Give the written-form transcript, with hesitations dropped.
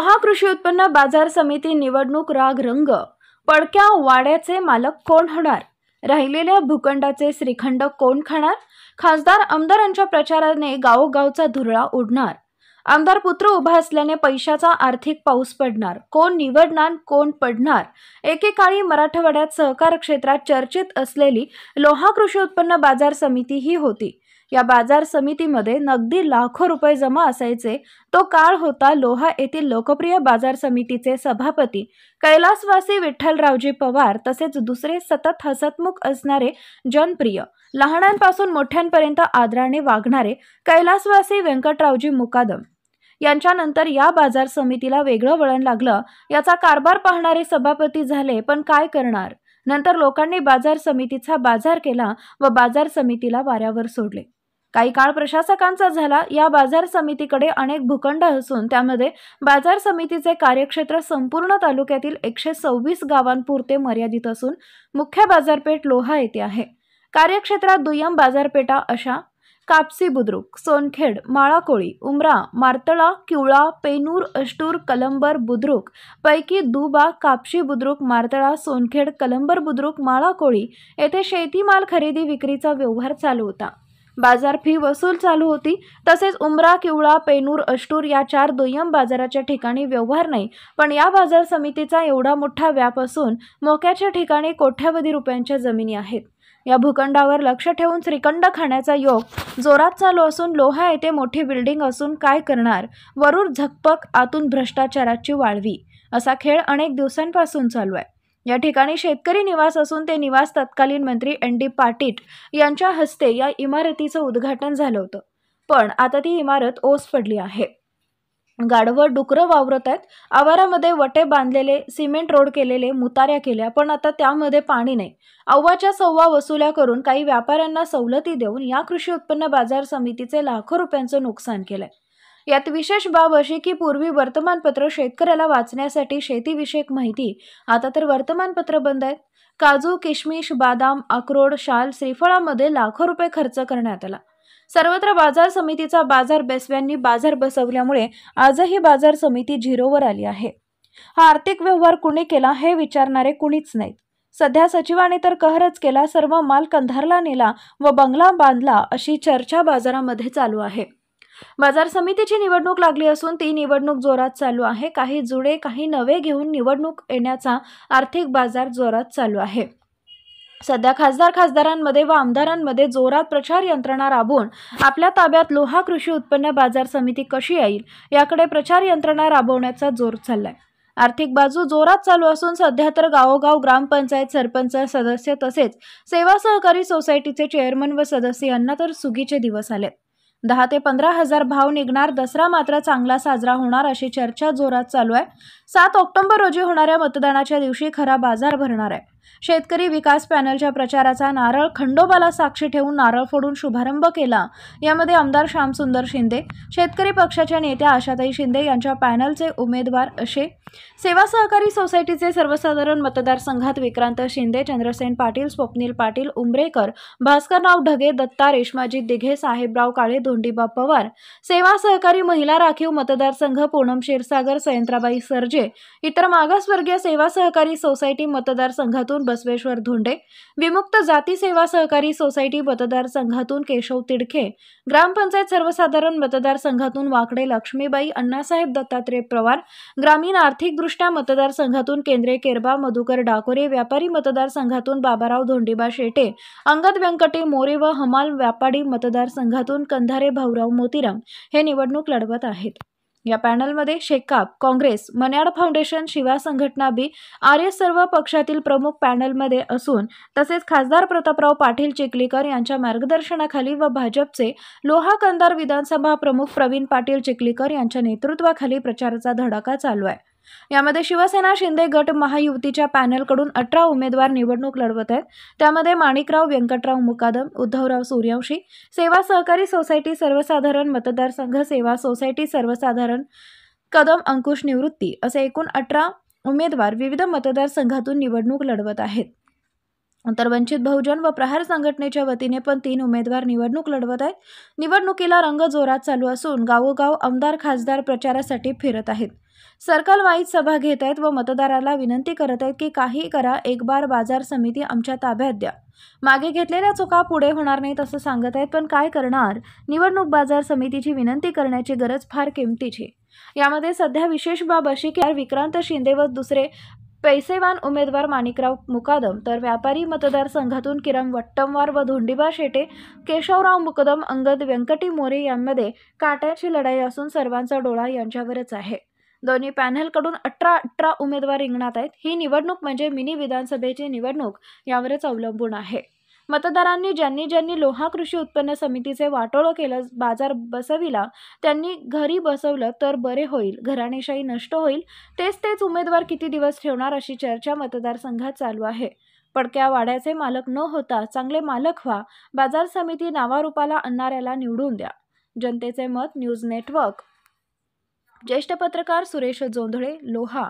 लोहा कृषी उत्पन्न बाजार समिती निवडणूक राग रंग. पडक्या वाड्याचे मालक कोण होणार? राहिलेल्या भूखंडाचे श्रीखंड कोण खाणार? खासदार आमदारांच्या प्रचाराने गावोगावचा धुरळा उडणार. आमदार पुत्र उभा असल्याने पैशाचा आर्थिक पाऊस पडणार. कोण निवडणार, कोण पडणार? एकेकाळी मराठवाड्यात सहकार क्षेत्रात चर्चेत असलेली लोहा कृषी उत्पन्न बाजार समिती ही होती. या बाजार समितीमध्ये नगदी लाखो रुपये जमा असायचे. तो काळ होता लोहा येथील लोकप्रिय बाजार समितीचे सभापती कैलासवासी विठ्ठलरावजी पवार तसेच दुसरे सतत हसतमुख असणारे जनप्रिय, लहानांपासून मोठ्यांपर्यंत आदराने वागणारे कैलासवासी व्यंकटरावजी मुकादम यांच्यानंतर या बाजार समितीला वेगळं वळण लागलं. याचा कारभार पाहणारे सभापती झाले, पण काय करणार? नंतर लोकांनी बाजार समितीचा बाजार केला व बाजार समितीला वाऱ्यावर सोडले. काही काळ प्रशासकांचा झाला. या बाजार समितीकडे अनेक भूखंड असून त्यामध्ये बाजार समितीचे कार्यक्षेत्र संपूर्ण तालुक्यातील 126 गावांपुरते मर्यादित असून मुख्य बाजारपेठ लोहा येथे आहे. कार्यक्षेत्रात दुय्यम बाजारपेठा अशा कापसी बुद्रुक, सोनखेड, माळाकोळी, उमरा, मार्तळा, किवळा, पेनूर, अष्टूर, कलंबर, बुद्रुक पैकी दुबा, कापशी बुद्रुक, मार्तळा, सोनखेड, कलंबर बुद्रुक, माळाकोळी येथे शेतीमाल खरेदी विक्रीचा व्यवहार चालू होता. बाजार फी वसूल चालू होती. तसेच उमरा, किवळा, पेनूर, अष्टूर या 4 दुय्यम बाजाराच्या ठिकाणी व्यवहार नाही. पण या बाजार समितीचा एवढा मोठा व्याप असून मोक्याच्या ठिकाणी कोट्यावधी रुपयांच्या जमिनी आहेत. या भूखंडावर लक्ष ठेवून श्रीखंड खाण्याचा योग जोरात चालू असून लोहा येथे मोठी बिल्डिंग असून काय करणार? वरून झकपक, आतून भ्रष्टाचाराची वाळवी असा खेळ अनेक दिवसांपासून चालू आहे. या ठिकाणी शेतकरी निवास असून ते निवास तत्कालीन मंत्री ND पाटील यांच्या हस्ते या इमारतीचं उद्घाटन झालं होतं. पण आता ती इमारत ओस पडली आहे. गाढवं डुकरं वावरत आहेत. आवारामध्ये वटे बांधलेले, सिमेंट रोड केलेले, मुताऱ्या केल्या, पण आता त्यामध्ये पाणी नाही. अव्वाच्या सव्वा वसुल्या करून काही व्यापाऱ्यांना सवलती देऊन या कृषी उत्पन्न बाजार समितीचे लाखो रुपयांचं नुकसान केलंय. यात विशेष बाब अशी की पूर्वी वर्तमानपत्र शेतकऱ्याला वाचण्यासाठी शेतीविषयक माहिती, आता तर वर्तमानपत्र बंद आहेत. काजू, किशमिश, बादाम, अक्रोड, शाल, श्रीफळामध्ये लाखो रुपये खर्च करण्यात आला. सर्वत्र बाजार समितीचा बाजार बेसव्यांनी बाजार बसवल्यामुळे आजही बाजार समिती झिरोवर आली आहे. हा आर्थिक व्यवहार कुणी केला हे विचारणारे कुणीच नाहीत. सध्या सचिवाने तर कहरच केला, सर्व माल कंधारला नेला व बंगला बांधला अशी चर्चा बाजारामध्ये चालू आहे. बाजार समितीची निवडणूक लागली असून ती निवडणूक जोरात चालू आहे. काही जुडे, काही नवे घेऊन निवडणूक येण्याचा आर्थिक बाजार जोरात चालू आहे. सध्या खासदारांमध्ये व आमदारांमध्ये जोरात प्रचार यंत्रणा राबवून आपल्या ताब्यात लोहा कृषी उत्पन्न बाजार समिती कशी येईल याकडे प्रचार यंत्रणा राबवण्याचा जोर चाललाय. आर्थिक बाजू जोरात चालू असून सध्या तर गावोगाव ग्रामपंचायत सरपंच, सदस्य तसेच सेवा सहकारी सोसायटीचे चेअरमन व सदस्य यांना तर सुगीचे दिवस आलेत. 10 ते 15 हजार भाव निघणार. दसरा मात्र चांगला साजरा होणार अशी चर्चा जोरात चालू आहे. 7 ऑक्टोबर रोजी होणाऱ्या मतदानाच्या दिवशी खरा बाजार भरणार आहे. शेतकरी विकास पॅनलच्या प्रचाराचा नारळ खंडोबाला साक्षी ठेवून नारळ फोडून शुभारंभ केला. यामध्ये आमदार श्यामसुंदर शिंदे, शेतकरी पक्षाच्या नेत्या आशाताई शिंदे यांच्या पॅनलचे उमेदवार असे सेवा सहकारी सोसायटीचे सर्वसाधारण मतदारसंघात विक्रांत शिंदे, चंद्रसेन पाटील, स्वप्नील पाटील, उंबरेकर, भास्करराव ढगे, दत्ता रेशमाजी दिघे, साहेबराव काळे, धोंडीबा पवार, सेवा सहकारी महिला राखीव मतदारसंघ पूनम क्षीरसागर, सयंत्राबाई सर्जे, इतर मागासवर्गीय सेवा सहकारी सोसायटी मतदारसंघातून बसवेश्वर धोंडे, विमुक्त जाती सेवा सहकारी सोसायटी मतदारसंघातून केशव तिडखे, ग्रामपंचायत सर्वसाधारण मतदारसंघातून वाकडे लक्ष्मीबाई, अण्णासाहेब दत्तात्रय पवार, ग्रामीण आर्थिकदृष्ट्या मतदारसंघातून केंद्रे केरबा, मधुकर डाकोरे, व्यापारी मतदारसंघातून बाबाराव धोंडीबा शेटे, अंगद व्यंकटे मोरे व हमाल व्यापारी मतदारसंघातून कंधारे भाऊराव मोतीराम हे निवडणूक लढवत आहेत. या पॅनलमध्ये शेकाप, काँग्रेस, मन्याड फाउंडेशन, शिवा संघटना बी, आर्य सर्व पक्षातील प्रमुख पॅनलमध्ये असून तसेच खासदार प्रतापराव पाटील चिखलीकर यांच्या मार्गदर्शनाखाली व भाजपचे लोहा कंधार विधानसभा प्रमुख प्रवीण पाटील चिखलीकर यांच्या नेतृत्वाखाली प्रचाराचा धडाका चालू आहे. यामध्ये शिवसेना शिंदे गट महायुतीच्या पॅनलकडून 18 उमेदवार निवडणूक लढवत आहेत. त्यामध्ये माणिकराव व्यंकटराव मुकादम, उद्धवराव सूर्यवंशी, सेवा सहकारी सोसायटी सर्वसाधारण मतदारसंघ, सेवा सोसायटी सर्वसाधारण कदम अंकुश निवृत्ती असे एकूण 18 उमेदवार विविध मतदारसंघातून निवडणूक लढवत आहेत. तर वंचित बहुजन व प्रहार संघटनेच्या वतीने पण 3 उमेदवार निवडणूक लढवत आहेत. निवडणुकीला रंग जोरात चालू असून गावोगाव आमदार खासदार प्रचारासाठी फिरत आहेत. सर्कल वाईज सभा घेत आहेत व मतदाराला विनंती करत आहेत की काही करा, एक बार बाजार समिती आमच्या ताब्यात द्या. मागे घेतलेल्या चुका पुढे होणार नाहीत असं सांगत आहेत. पण काय करणार, निवडणूक बाजार समितीची विनंती करण्याची गरज फार किमतीची. यामध्ये सध्या विशेष बाब अशी की विक्रांत शिंदे व दुसरे पैसेवान उमेदवार माणिकराव मुकादम, तर व्यापारी मतदारसंघातून किरण वट्टमवार व धोंडीबा शेटे, केशवराव मुकदम, अंगद व्यंकटी मोरे यांमध्ये काट्याची लढाई असून सर्वांचा डोळा यांच्यावरच आहे. दोन्ही पॅनलकडून 18 उमेदवार रिंगणात आहेत. ही निवडणूक म्हणजे मिनी विधानसभेची निवडणूक यावरच अवलंबून आहे. मतदारांनी ज्यांनी लोहा कृषी उत्पन्न समितीचे वाटोळं केलं, बाजार बसविला, त्यांनी घरी बसवलं तर बरे होईल, घराणेशाही नष्ट होईल. तेच उमेदवार किती दिवस ठेवणार अशी चर्चा मतदारसंघात चालू आहे. पडक्या वाड्याचे मालक न होता चांगले मालक व्हा. बाजार समिती नावारूपाला आणणाऱ्याला निवडून द्या. जनतेचे मत. News network. ज्येष्ठ पत्रकार सुरेश जोंधळे, लोहा.